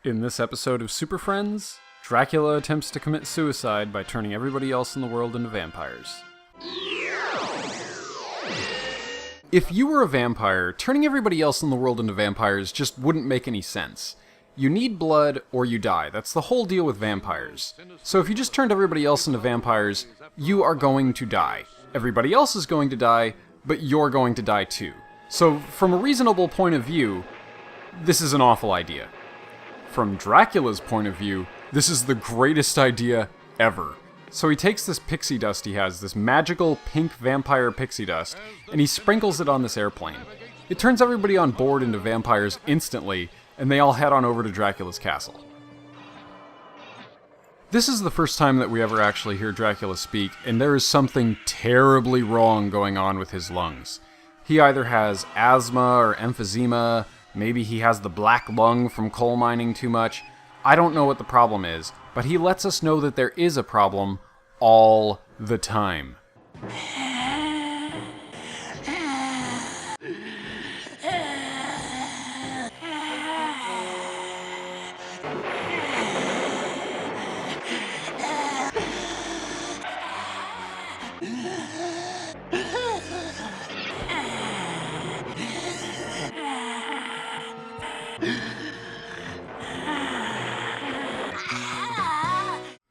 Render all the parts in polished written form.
In this episode of Super Friends, Dracula attempts to commit suicide by turning everybody else in the world into vampires. If you were a vampire, turning everybody else in the world into vampires just wouldn't make any sense. You need blood or you die. That's the whole deal with vampires. So if you just turned everybody else into vampires, you are going to die. Everybody else is going to die, but you're going to die too. So from a reasonable point of view, this is an awful idea. From Dracula's point of view, this is the greatest idea ever. So he takes this pixie dust he has, this magical pink vampire pixie dust, and he sprinkles it on this airplane. It turns everybody on board into vampires instantly, and they all head on over to Dracula's castle. This is the first time that we ever actually hear Dracula speak, and there is something terribly wrong going on with his lungs. He either has asthma or emphysema. Maybe he has the black lung from coal mining too much. I don't know what the problem is, but he lets us know that there is a problem all the time.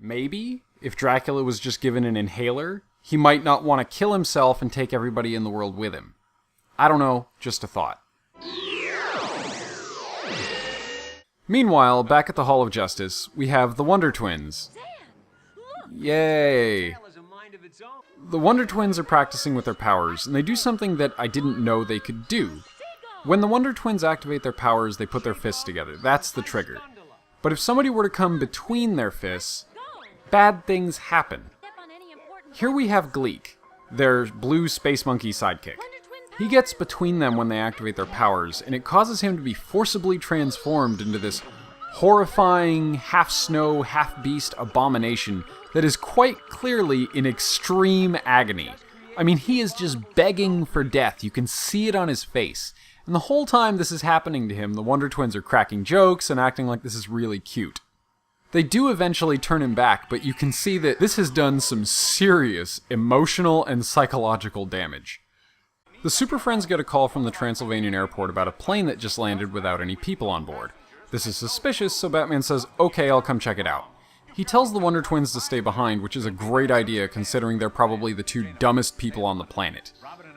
Maybe, if Dracula was just given an inhaler, he might not want to kill himself and take everybody in the world with him. I don't know, just a thought. Meanwhile, back at the Hall of Justice, we have the Wonder Twins. Yay! The Wonder Twins are practicing with their powers, and they do something that I didn't know they could do. When the Wonder Twins activate their powers, they put their fists together. That's the trigger. But if somebody were to come between their fists, bad things happen. Here we have Gleek, their blue space monkey sidekick. He gets between them when they activate their powers, and it causes him to be forcibly transformed into this horrifying, half-snow, half-beast abomination that is quite clearly in extreme agony. I mean, he is just begging for death. You can see it on his face. And the whole time this is happening to him, the Wonder Twins are cracking jokes and acting like this is really cute. They do eventually turn him back, but you can see that this has done some serious emotional and psychological damage. The Super Friends get a call from the Transylvanian airport about a plane that just landed without any people on board. This is suspicious, so Batman says, okay, I'll come check it out. He tells the Wonder Twins to stay behind, which is a great idea considering they're probably the two dumbest people on the planet.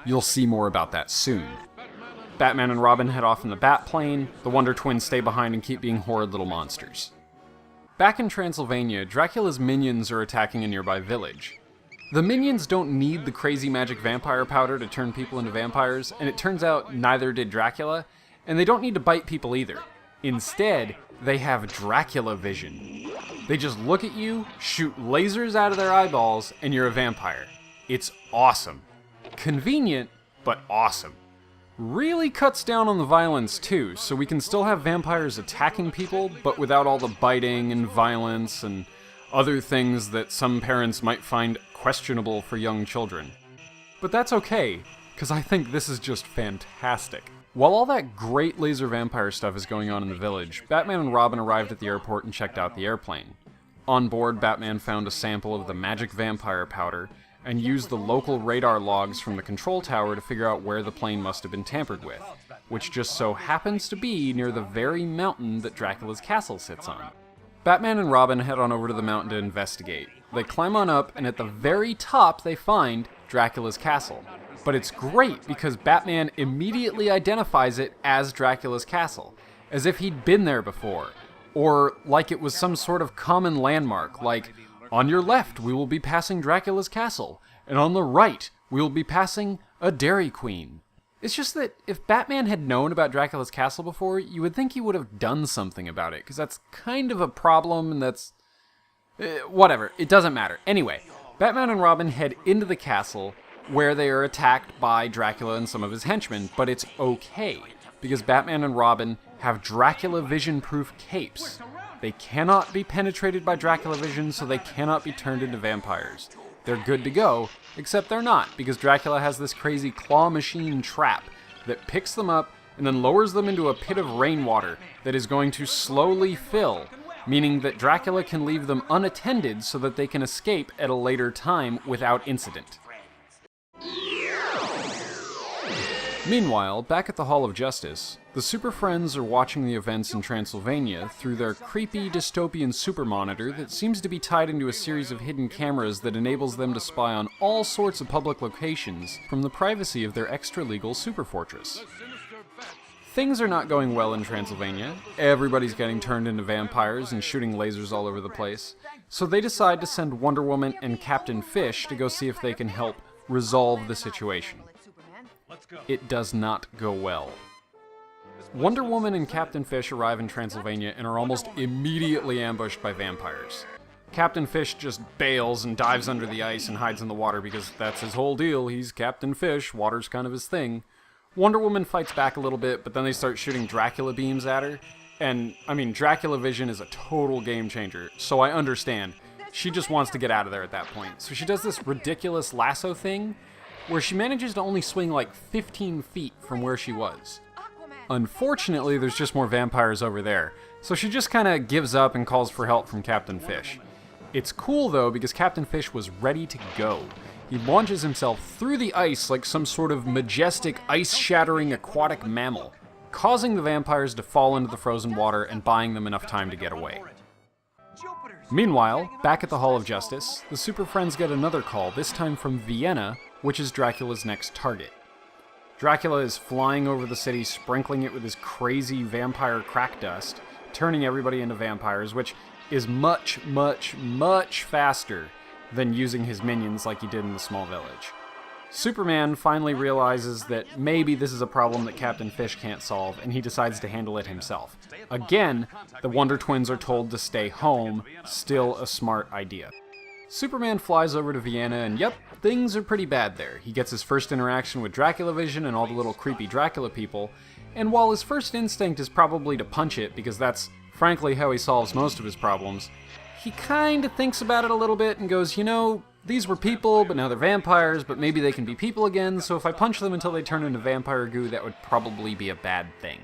You'll see more about that soon. Batman and Robin head off in the Batplane, the Wonder Twins stay behind and keep being horrid little monsters. Back in Transylvania, Dracula's minions are attacking a nearby village. The minions don't need the crazy magic vampire powder to turn people into vampires, and it turns out neither did Dracula, and they don't need to bite people either. Instead, they have Dracula vision. They just look at you, shoot lasers out of their eyeballs, and you're a vampire. It's awesome. Convenient, but awesome. Really cuts down on the violence too, so we can still have vampires attacking people, but without all the biting and violence and other things that some parents might find questionable for young children. But that's okay, because I think this is just fantastic. While all that great laser vampire stuff is going on in the village, Batman and Robin arrived at the airport and checked out the airplane. On board, Batman found a sample of the magic vampire powder, and used the local radar logs from the control tower to figure out where the plane must have been tampered with, which just so happens to be near the very mountain that Dracula's castle sits on. Batman and Robin head on over to the mountain to investigate. They climb on up, and at the very top they find Dracula's castle. But it's great because Batman immediately identifies it as Dracula's castle, as if he'd been there before, or like it was some sort of common landmark, like, on your left, we will be passing Dracula's castle, and on the right, we will be passing a Dairy Queen. It's just that if Batman had known about Dracula's castle before, you would think he would have done something about it, because that's kind of a problem, and that's... whatever, it doesn't matter. Anyway, Batman and Robin head into the castle, where they are attacked by Dracula and some of his henchmen, but it's okay, because Batman and Robin have Dracula vision-proof capes. They cannot be penetrated by Dracula vision, so they cannot be turned into vampires. They're good to go, except they're not, because Dracula has this crazy claw machine trap that picks them up and then lowers them into a pit of rainwater that is going to slowly fill, meaning that Dracula can leave them unattended so that they can escape at a later time without incident. Meanwhile, back at the Hall of Justice, the Super Friends are watching the events in Transylvania through their creepy dystopian super monitor that seems to be tied into a series of hidden cameras that enables them to spy on all sorts of public locations from the privacy of their extra-legal super fortress. Things are not going well in Transylvania. Everybody's getting turned into vampires and shooting lasers all over the place. So they decide to send Wonder Woman and Captain Fish to go see if they can help resolve the situation. It does not go well. Wonder Woman and Captain Fish arrive in Transylvania and are almost immediately ambushed by vampires. Captain Fish just bails and dives under the ice and hides in the water because that's his whole deal. He's Captain Fish, water's kind of his thing. Wonder Woman fights back a little bit, but then they start shooting Dracula beams at her. And, I mean, Dracula vision is a total game changer, so I understand. She just wants to get out of there at that point. So she does this ridiculous lasso thing, where she manages to only swing like 15 feet from where she was. Unfortunately, there's just more vampires over there, so she just kind of gives up and calls for help from Captain Fish. It's cool though, because Captain Fish was ready to go. He launches himself through the ice like some sort of majestic, ice-shattering aquatic mammal, causing the vampires to fall into the frozen water and buying them enough time to get away. Meanwhile, back at the Hall of Justice, the Super Friends get another call, this time from Vienna, which is Dracula's next target. Dracula is flying over the city, sprinkling it with his crazy vampire crack dust, turning everybody into vampires, which is much, much, much faster than using his minions like he did in the small village. Superman finally realizes that maybe this is a problem that Captain Fish can't solve, and he decides to handle it himself. Again, the Wonder Twins are told to stay home, still a smart idea. Superman flies over to Vienna, and yep, things are pretty bad there. He gets his first interaction with Dracula Vision and all the little creepy Dracula people, and while his first instinct is probably to punch it, because that's frankly how he solves most of his problems, he kinda thinks about it a little bit and goes, you know, these were people, but now they're vampires, but maybe they can be people again, so if I punch them until they turn into vampire goo, that would probably be a bad thing.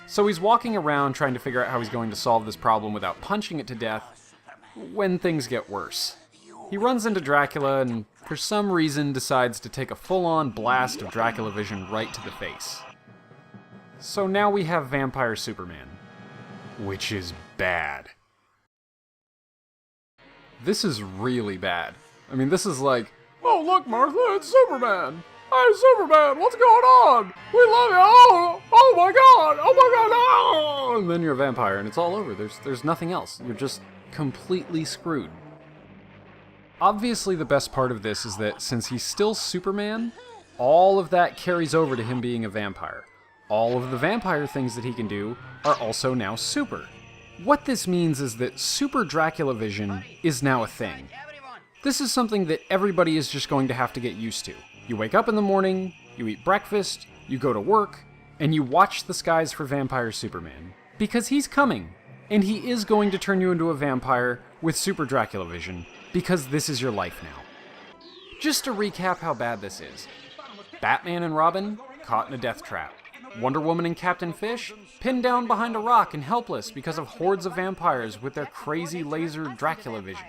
So he's walking around trying to figure out how he's going to solve this problem without punching it to death, when things get worse. He runs into Dracula and, for some reason, decides to take a full-on blast of Dracula Vision right to the face. So now we have Vampire Superman. Which is bad. This is really bad. I mean, this is like, oh look Martha, it's Superman! Hey Superman, what's going on? We love you! Oh my god! Oh my god! Oh! And then you're a vampire and it's all over. There's nothing else. You're just completely screwed. Obviously, the best part of this is that since he's still Superman, all of that carries over to him being a vampire. All of the vampire things that he can do are also now super. What this means is that Super Dracula Vision is now a thing. This is something that everybody is just going to have to get used to. You wake up in the morning, you eat breakfast, you go to work, and you watch the skies for Vampire Superman. Because he's coming, and he is going to turn you into a vampire with Super Dracula Vision, because this is your life now. Just to recap how bad this is. Batman and Robin, caught in a death trap. Wonder Woman and Captain Fish, pinned down behind a rock and helpless because of hordes of vampires with their crazy laser Dracula Vision.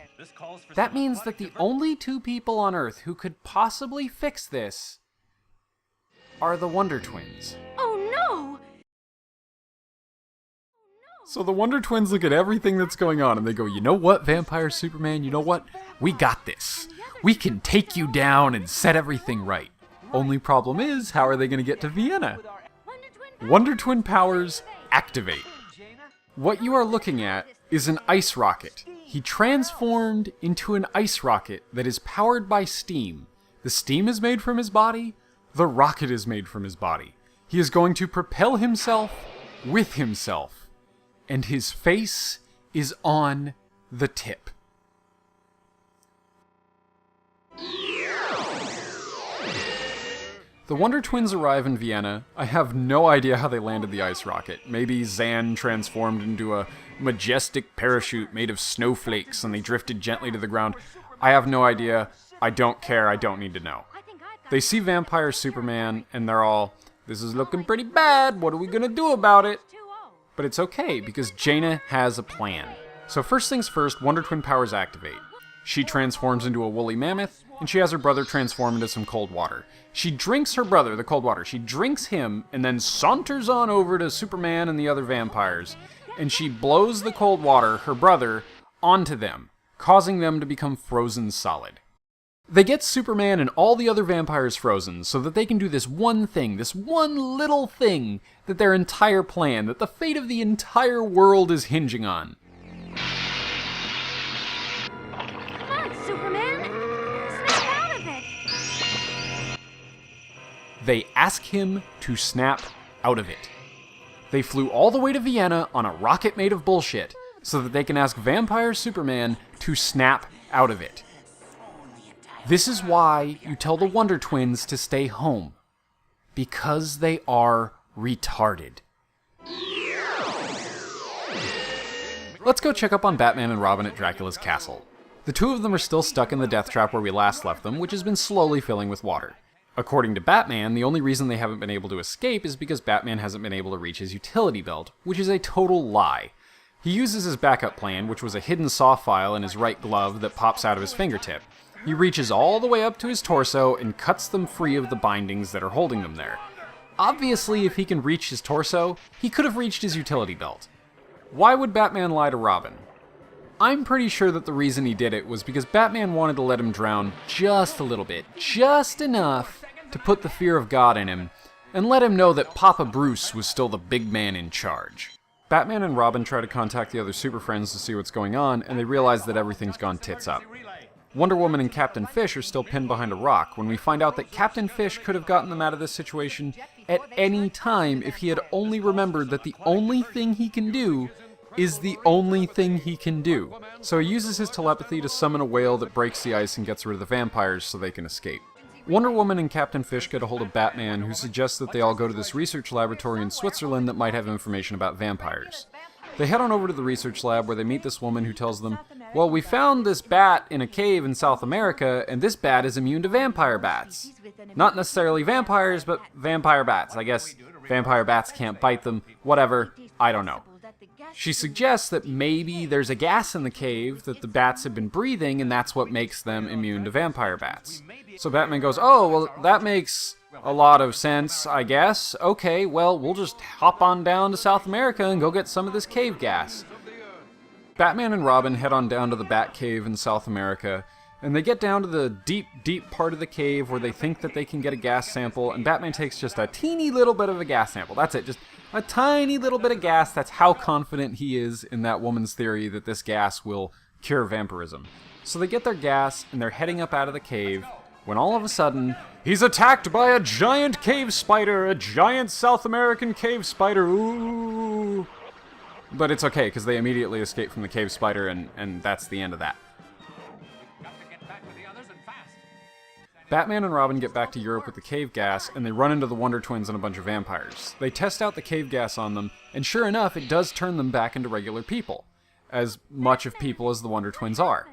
That means that the only two people on Earth who could possibly fix this are the Wonder Twins. Oh no! So the Wonder Twins look at everything that's going on and they go, you know what, Vampire Superman, you know what? We got this. We can take you down and set everything right. Only problem is, how are they going to get to Vienna? Wonder Twin powers activate. What you are looking at is an ice rocket. He transformed into an ice rocket that is powered by steam. The steam is made from his body. The rocket is made from his body. He is going to propel himself with himself. And his face is on the tip. The Wonder Twins arrive in Vienna. I have no idea how they landed the ice rocket. Maybe Zan transformed into a majestic parachute made of snowflakes and they drifted gently to the ground. I have no idea. I don't care. I don't need to know. They see Vampire Superman and they're all, This is looking pretty bad. What are we gonna do about it? But it's okay, because Jaina has a plan. So first things first, Wonder Twin powers activate. She transforms into a woolly mammoth, and she has her brother transform into some cold water. She drinks her brother, the cold water. She drinks him, and then saunters on over to Superman and the other vampires. And she blows the cold water, her brother, onto them, causing them to become frozen solid. They get Superman and all the other vampires frozen so that they can do this one thing, this one little thing that their entire plan, that the fate of the entire world is hinging on. Come on, Superman! Snap out of it! They ask him to snap out of it. They flew all the way to Vienna on a rocket made of bullshit so that they can ask Vampire Superman to snap out of it. This is why you tell the Wonder Twins to stay home. Because they are retarded. Let's go check up on Batman and Robin at Dracula's castle. The two of them are still stuck in the death trap where we last left them, which has been slowly filling with water. According to Batman, the only reason they haven't been able to escape is because Batman hasn't been able to reach his utility belt, which is a total lie. He uses his backup plan, which was a hidden saw file in his right glove that pops out of his fingertip. He reaches all the way up to his torso and cuts them free of the bindings that are holding them there. Obviously, if he can reach his torso, he could have reached his utility belt. Why would Batman lie to Robin? I'm pretty sure that the reason he did it was because Batman wanted to let him drown just a little bit, just enough to put the fear of God in him, and let him know that Papa Bruce was still the big man in charge. Batman and Robin try to contact the other Super Friends to see what's going on, and they realize that everything's gone tits up. Wonder Woman and Captain Fish are still pinned behind a rock when we find out that Captain Fish could have gotten them out of this situation at any time if he had only remembered that the only thing he can do is the only thing he can do. So he uses his telepathy to summon a whale that breaks the ice and gets rid of the vampires so they can escape. Wonder Woman and Captain Fish get a hold of Batman, who suggests that they all go to this research laboratory in Switzerland that might have information about vampires. They head on over to the research lab where they meet this woman who tells them, well, we found this bat in a cave in South America, and this bat is immune to vampire bats. Not necessarily vampires, but vampire bats. I guess vampire bats can't bite them. Whatever. I don't know. She suggests that maybe there's a gas in the cave that the bats have been breathing, and that's what makes them immune to vampire bats. So Batman goes, oh, well, that makes a lot of sense, I guess. Okay, well, we'll just hop on down to South America and go get some of this cave gas. Batman and Robin head on down to the Bat Cave in South America, and they get down to the deep, deep part of the cave where they think that they can get a gas sample, and Batman takes just a teeny little bit of a gas sample. That's it, just a tiny little bit of gas. That's how confident he is in that woman's theory that this gas will cure vampirism. So they get their gas, and they're heading up out of the cave, when all of a sudden, he's attacked by a giant cave spider, a giant South American cave spider, ooh. But it's okay, because they immediately escape from the cave spider, and that's the end of that. Batman and Robin get back to Europe with the cave gas, and they run into the Wonder Twins and a bunch of vampires. They test out the cave gas on them, and sure enough, it does turn them back into regular people. As much of people as the Wonder Twins are.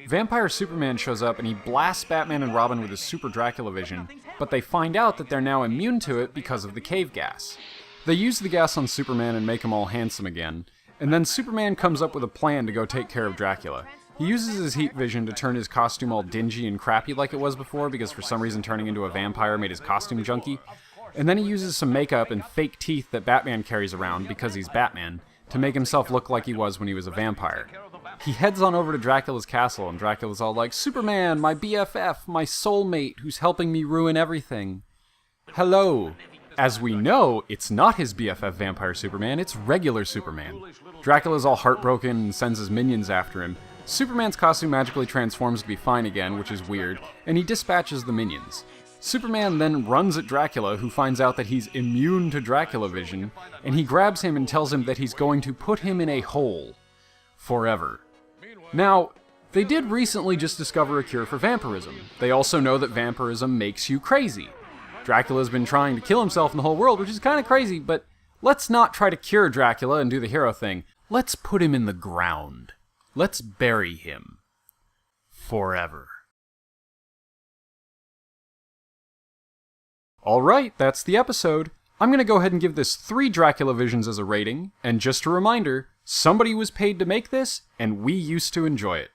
Vampire Superman shows up, and he blasts Batman and Robin with his Super Dracula vision, but they find out that they're now immune to it because of the cave gas. They use the gas on Superman and make him all handsome again, and then Superman comes up with a plan to go take care of Dracula. He uses his heat vision to turn his costume all dingy and crappy like it was before, because for some reason turning into a vampire made his costume junky. And then he uses some makeup and fake teeth that Batman carries around, because he's Batman, to make himself look like he was when he was a vampire. He heads on over to Dracula's castle, and Dracula's all like, Superman, my BFF, my soulmate, who's helping me ruin everything. Hello. As we know, it's not his BFF Vampire Superman, it's regular Superman. Dracula's all heartbroken and sends his minions after him. Superman's costume magically transforms to be fine again, which is weird, and he dispatches the minions. Superman then runs at Dracula, who finds out that he's immune to Dracula vision, and he grabs him and tells him that he's going to put him in a hole. Forever. Now, they did recently just discover a cure for vampirism. They also know that vampirism makes you crazy. Dracula's been trying to kill himself in the whole world, which is kind of crazy, but let's not try to cure Dracula and do the hero thing. Let's put him in the ground. Let's bury him. Forever. Alright, that's the episode. I'm gonna go ahead and give this 3 Dracula Visions as a rating, and just a reminder, somebody was paid to make this, and we used to enjoy it.